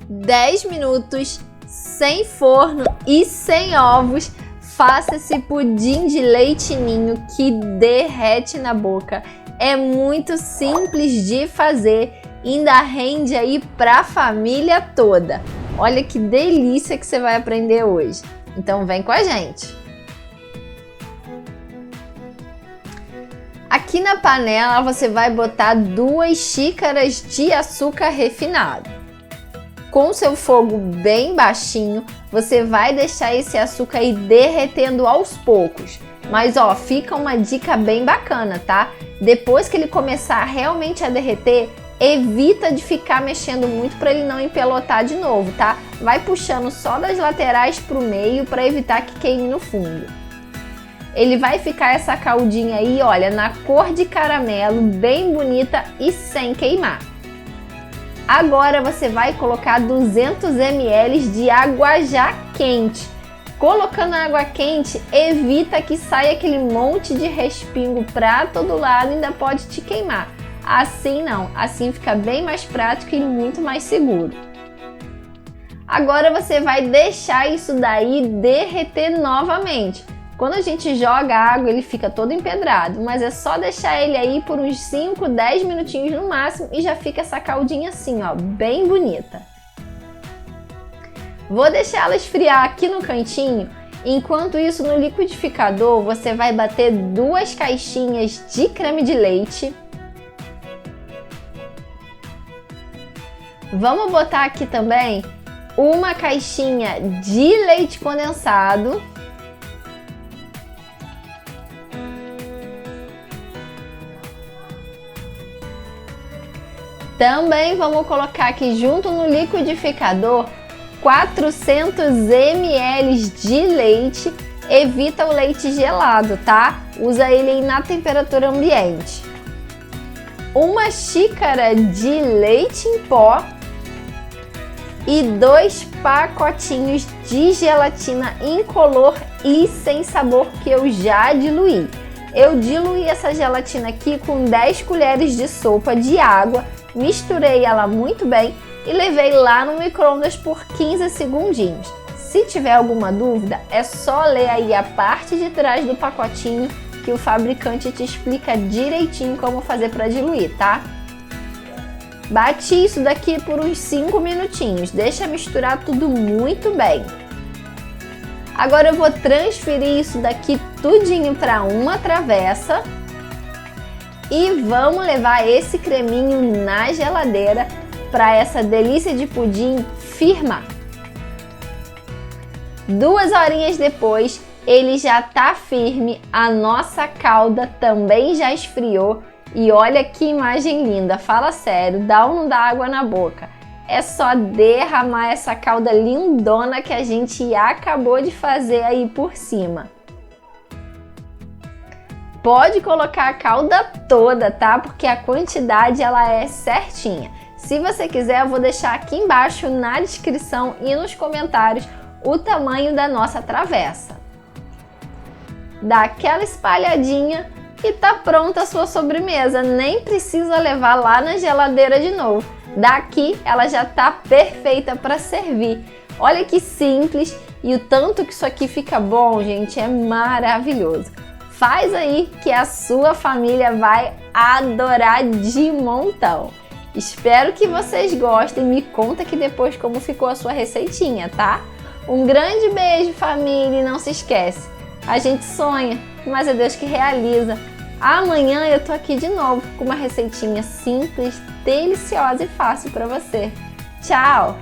10 minutos, sem forno e sem ovos. Faça esse pudim de leite ninho que derrete na boca. É muito simples de fazer e ainda rende aí para a família toda. Olha que delícia que você vai aprender hoje. Então vem com a gente. Aqui na panela você vai botar 2 xícaras de açúcar refinado. Com seu fogo bem baixinho, você vai deixar esse açúcar aí derretendo aos poucos. Mas ó, fica uma dica bem bacana, tá? Depois que ele começar realmente a derreter, evita de ficar mexendo muito para ele não empelotar de novo, tá? Vai puxando só das laterais para o meio para evitar que queime no fundo. Ele vai ficar essa caldinha aí, olha, na cor de caramelo, bem bonita e sem queimar. Agora você vai colocar 200 ml de água já quente. Colocando a água quente, evita que saia aquele monte de respingo para todo lado e ainda pode te queimar. Assim não, assim fica bem mais prático e muito mais seguro. Agora você vai deixar isso daí derreter novamente. Quando a gente joga a água, ele fica todo empedrado, mas é só deixar ele aí por uns 5, 10 minutinhos no máximo e já fica essa caldinha assim, ó, bem bonita. Vou deixar ela esfriar aqui no cantinho. Enquanto isso, no liquidificador, você vai bater 2 caixinhas de creme de leite. Vamos botar aqui também uma caixinha de leite condensado. Também vamos colocar aqui junto no liquidificador 400 ml de leite. Evita o leite gelado, tá? Usa ele aí na temperatura ambiente. 1 xícara de leite em pó e 2 pacotinhos de gelatina incolor e sem sabor que eu já diluí. Eu diluí essa gelatina aqui com 10 colheres de sopa de água, misturei ela muito bem e levei lá no micro-ondas por 15 segundinhos. Se tiver alguma dúvida, é só ler aí a parte de trás do pacotinho que o fabricante te explica direitinho como fazer para diluir, tá? Bati isso daqui por uns 5 minutinhos, deixa misturar tudo muito bem. Agora eu vou transferir isso daqui tudinho para uma travessa e vamos levar esse creminho na geladeira para essa delícia de pudim firmar. 2 horinhas depois, ele já tá firme, a nossa calda também já esfriou e olha que imagem linda, fala sério, dá ou não dá água na boca? É só derramar essa calda lindona que a gente acabou de fazer aí por cima. Pode colocar a calda toda, tá? Porque a quantidade ela é certinha. Se você quiser, eu vou deixar aqui embaixo na descrição e nos comentários o tamanho da nossa travessa. Dá aquela espalhadinha e tá pronta a sua sobremesa. Nem precisa levar lá na geladeira de novo. Daqui ela já tá perfeita para servir. Olha que simples e o tanto que isso aqui fica bom, gente, é maravilhoso. Faz aí que a sua família vai adorar de montão. Espero que vocês gostem, me conta aqui depois como ficou a sua receitinha, tá? Um grande beijo, família, e não se esquece, a gente sonha, mas é Deus que realiza. Amanhã eu tô aqui de novo com uma receitinha simples, deliciosa e fácil para você. Tchau!